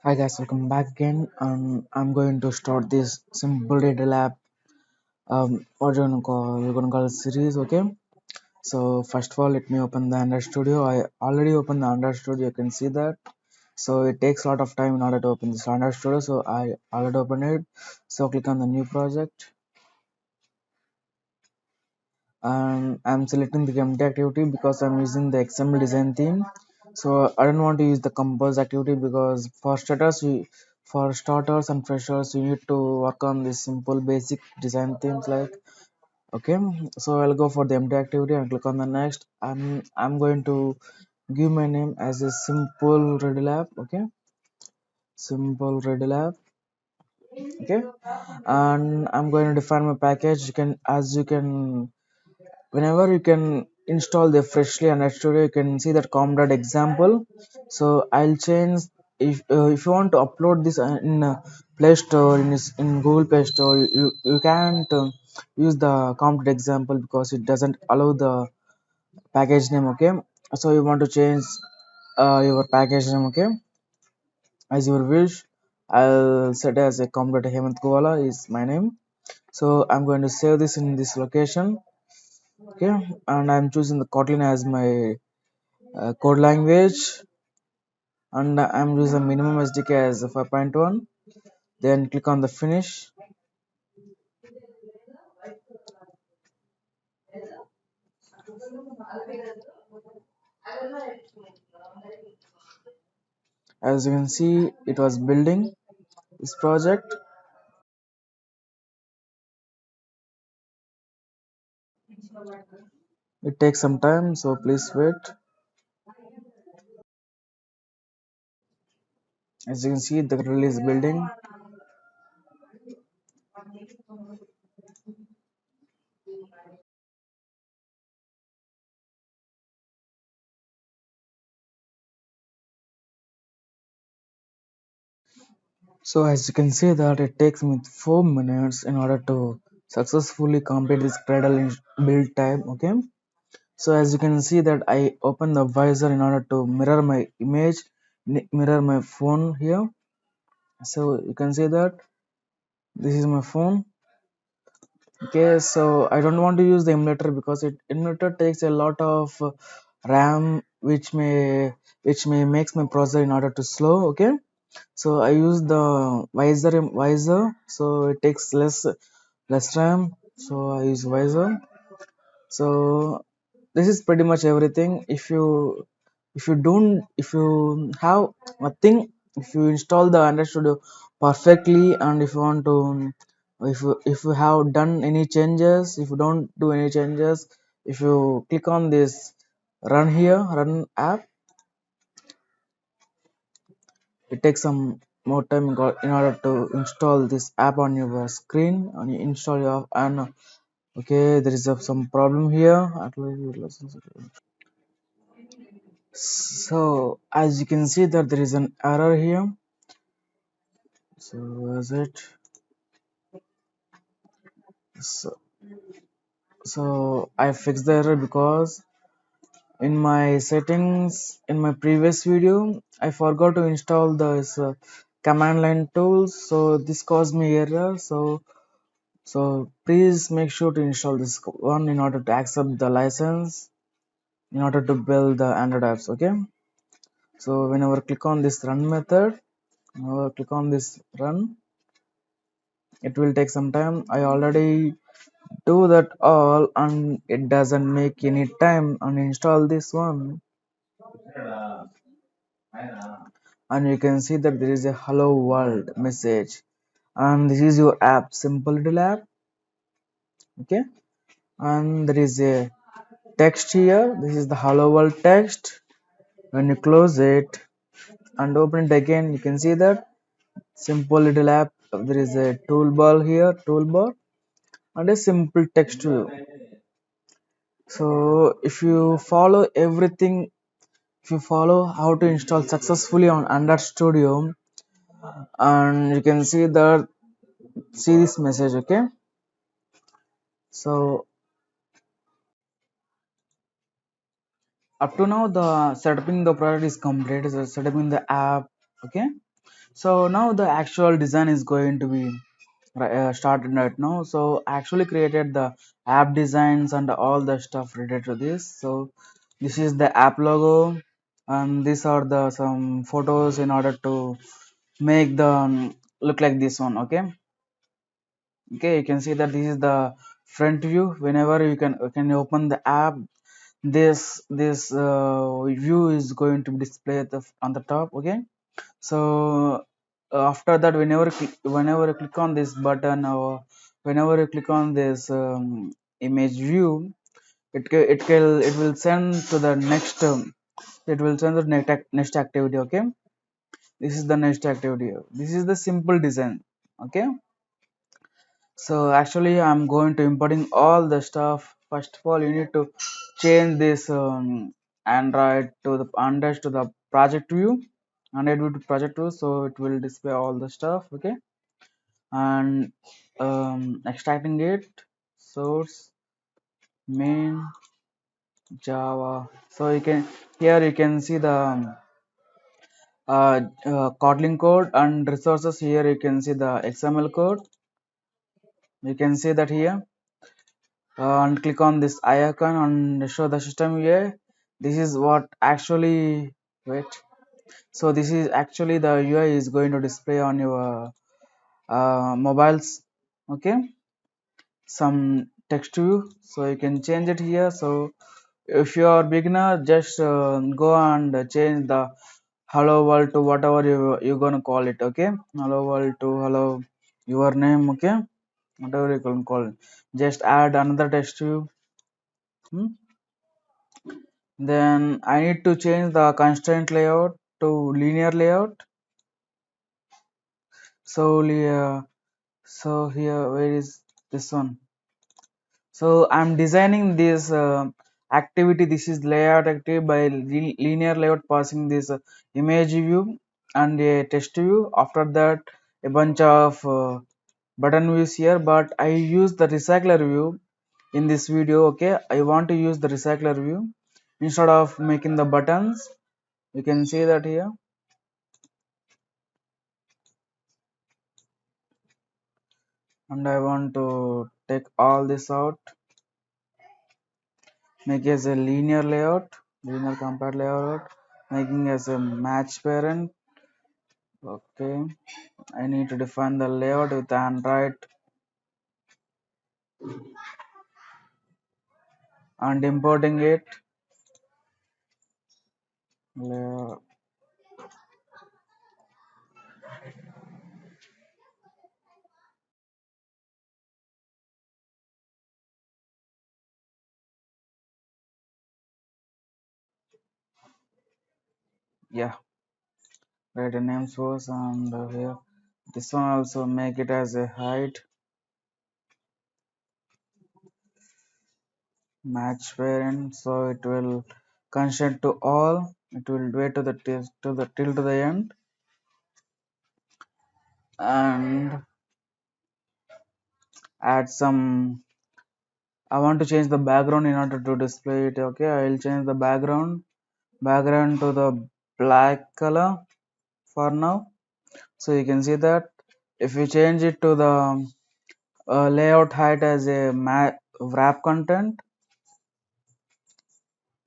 Hi guys, welcome back again. I'm going to start this simple data lab. What we're gonna call a series, okay? So first of all, let me open the Android Studio. I already opened the Android Studio. You can see that. So it takes a lot of time in order to open this Android Studio. So I already opened it. So click on the new project, and I'm selecting the empty activity because I'm using the XML design theme. So I don't want to use the compose activity because for starters and freshers you need to work on this simple basic design themes like okay. So I'll go for the empty activity and click on the next. I'm going to give my name as a simple Redl app. Okay, simple Redl app. Okay, and I'm going to define my package. You can whenever you can install the freshly under studio, you can see that com.example example. So I'll change if you want to upload this in play store in google play store, you can't use the com.example example because it doesn't allow the package name. Okay, so you want to change your package name, okay, as your wish. I'll set as a com.hemant koala is my name. So I'm going to save this in this location. Okay, and I'm choosing the kotlin as my code language, and I'm using minimum sdk as 5.1. Then click on the finish. As you can see, it was building this project. It takes some time, so please wait. As you can see, the grill is building. So as you can see that it takes me 4 minutes in order to successfully complete this cradle build time. Okay, so as you can see that I open the visor in order to mirror my image, mirror my phone here. So you can see that this is my phone. Okay, so I don't want to use the emulator because emulator takes a lot of ram, which may makes my processor in order to slow. Okay, so I use the visor, so it takes less ram, so I use visor. So this is pretty much everything. If you have nothing, if you install the Android Studio perfectly, and if you want to, if you have done any changes, if you don't do any changes, if you click on this run app, it takes some more time in order to install this app on your screen, and you install your and okay, there is some problem here. So as you can see that there is an error here. So is it so, so I fixed the error because in my settings in my previous video I forgot to install this command line tools, so this caused me error. So please make sure to install this one in order to accept the license in order to build the Android apps. Okay, so whenever click on this run method, whenever click on this run, it will take some time. I already do that all and it doesn't make any time, and install this one, and you can see that there is a hello world message, and this is your app, simple little app. Okay, and there is a text here. This is the hello world text. When you close it and open it again, you can see that simple little app. There is a toolbar and a simple text to you. So if you follow how to install successfully on Android Studio, and you can see this message. Okay, so up to now the setting the product is complete. So setting the app. Okay, So now the actual design is going to be started right now. So I actually created the app designs and all the stuff related to this. So this is the app logo, and these are the some photos in order to make the look like this one. Okay, you can see that this is the front view. Whenever you can open the app, this view is going to be displayed at on the top. Okay, so after that, whenever you click on this button, or whenever you click on this image view, it will send to the next it will send the next activity. Okay, this is the next activity. This is the simple design. Okay, so actually I'm going to importing all the stuff. First of all, you need to change this android to the project view, android view to project view, so it will display all the stuff. Okay, and extracting it, source main java. So you can, here you can see the kotlin code and resources. Here you can see the xml code. You can see that here, and click on this icon and show the system UI. This is what actually, wait, so this is actually the UI is going to display on your mobiles. Okay, some text view, so you can change it here. So if you are beginner, just go and change the hello world to whatever you're gonna call it. Okay, hello world to hello your name. Okay, whatever you can call it. Just add another text view. Hmm? Then I need to change the constraint layout to linear layout. So so here, where is this one? So I'm designing this activity. This is layout activity by linear layout, passing this image view and a text view. After that, a bunch of button views here, but I use the recycler view in this video. Okay, I want to use the recycler view instead of making the buttons. You can see that here, and I want to take all this out, make as a linear layout, linear compact layout, making as a match parent. Okay, I need to define the layout with Android and importing it. Layout. Yeah, write a name source, and here this one also make it as a height match parent, so it will constraint to all. It will wait to the till to the end, and add some. I want to change the background in order to display it. Okay, I will change the background to the black color for now. So you can see that if you change it to the layout height as a wrap content,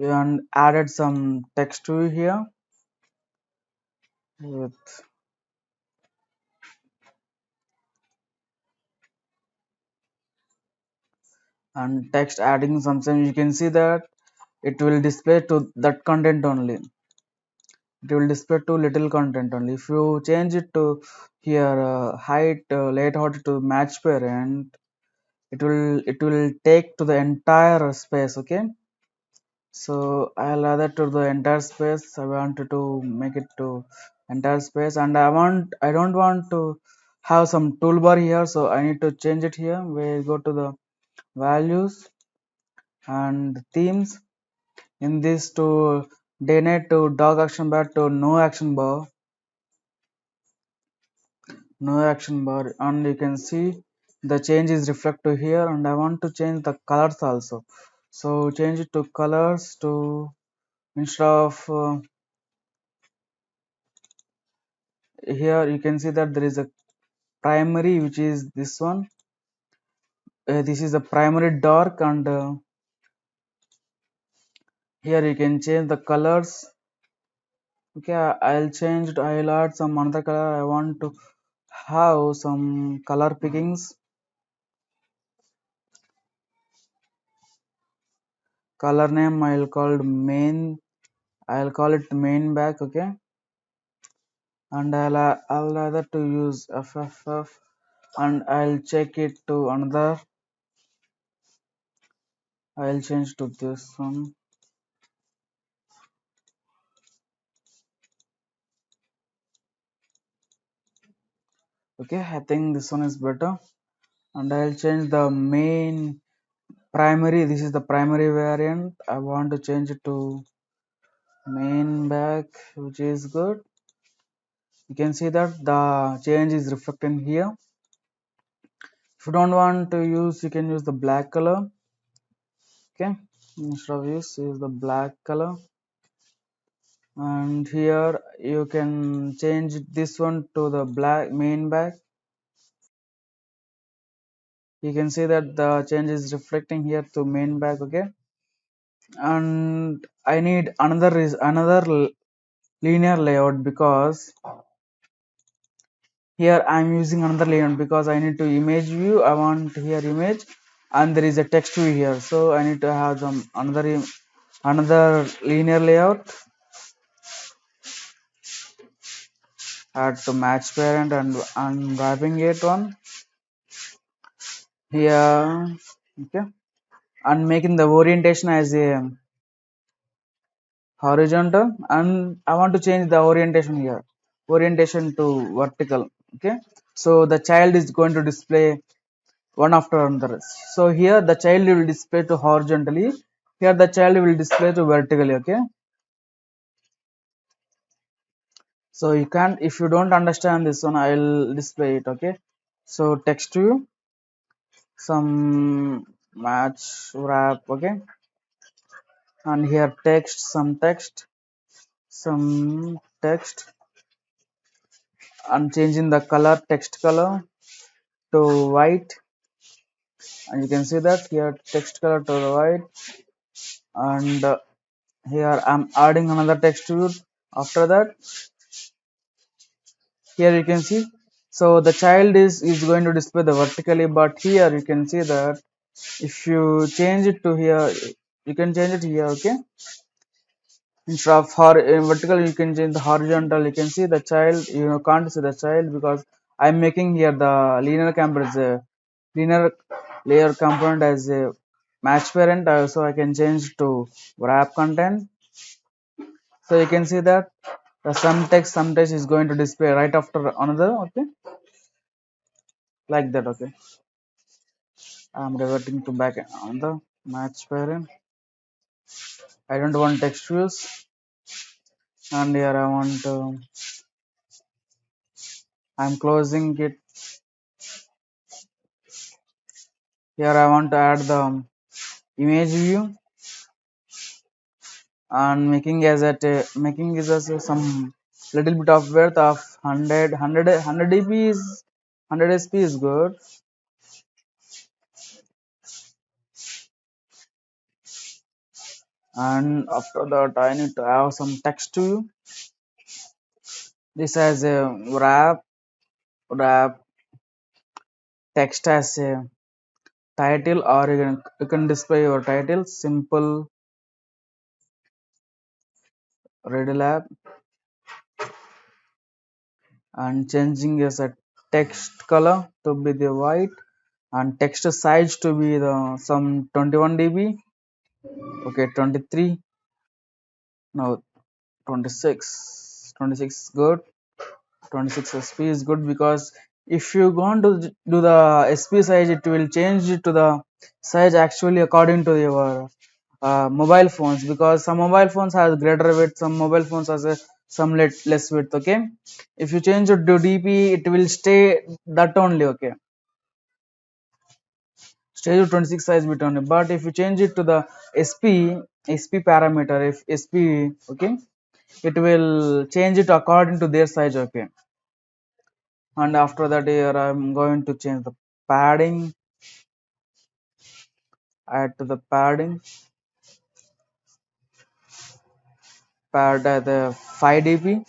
and added some text to here with, and text adding something, you can see that it will display to that content only. It will display to little content only. If you change it to here height layout to match parent, it will take to the entire space. Okay, so I'll add that to the entire space. I wanted to make it to entire space, and I don't want to have some toolbar here, so I need to change it here. We go to the values and themes. In this, to day night to dog action bar to no action bar, and you can see the change is reflected here. And I want to change the colors also, so change it to colors to, instead of here you can see that there is a primary, which is this one. This is the primary dark, and here you can change the colors. Okay, I'll change it. I'll add some another color. I want to have some color pickings. Color name I'll call it main. I'll call it main back. Okay, and I'll rather to use FFF, and I'll check it to another. I'll change to this one. Okay, I think this one is better, and I'll change the main primary. This is the primary variant. I want to change it to main back, which is good. You can see that the change is reflecting here. If you don't want to use, you can use the black color. Okay, instead of use the black color, and here you can change this one to the black main back. You can see that the change is reflecting here to main back. Okay, and I need another linear layout, because here I'm using another layout because I need to image view. I want here image, and there is a text view here, so I need to have some another linear layout. Add to match parent, and unwrapping it one here. Okay, and making the orientation as a horizontal, and I want to change the orientation here, orientation to vertical. Okay, so the child is going to display one after another. So here the child will display to horizontally, here the child will display to vertically. Okay, so you can't, if you don't understand this one, I'll display it. Okay, so text view, some match wrap. Okay, and here text, some text, and changing the color, text color to white, and you can see that here text color to the white, and here I'm adding another text to it. After that, here you can see, so the child is going to display the vertically, but here you can see that if you change it to here, you can change it here. Okay, instead of vertical, you can change the horizontal. You can see the child, you can't see the child because I'm making here the linear component as a linear layer component as a match parent. So I can change to wrap content. So you can see that the some text is going to display right after another. Okay, like that. Okay, I'm reverting to back on the match parent. I don't want text views, and here I want I'm closing it. Here I want to add the image view, and making is as some little bit of width of 100 dp is 100 sp is good. And after that, I need to have some text to you. This has a wrap text as a title, or you can display your title, simple red lab, and changing as a text color to be the white, and text size to be the some 21 db. Okay, 23, no, 26 good. 26 sp is good, because if you want to do the sp size, it will change it to the size actually according to your mobile phones, because some mobile phones has greater width, some mobile phones has some less width. Okay, if you change it to dp, it will stay that only. Okay, stay to 26 size bit only, but if you change it to the sp parameter, if sp, okay, it will change it according to their size. Okay, And after that here I'm going to change the padding, add to the padding, pad at the 5 dp,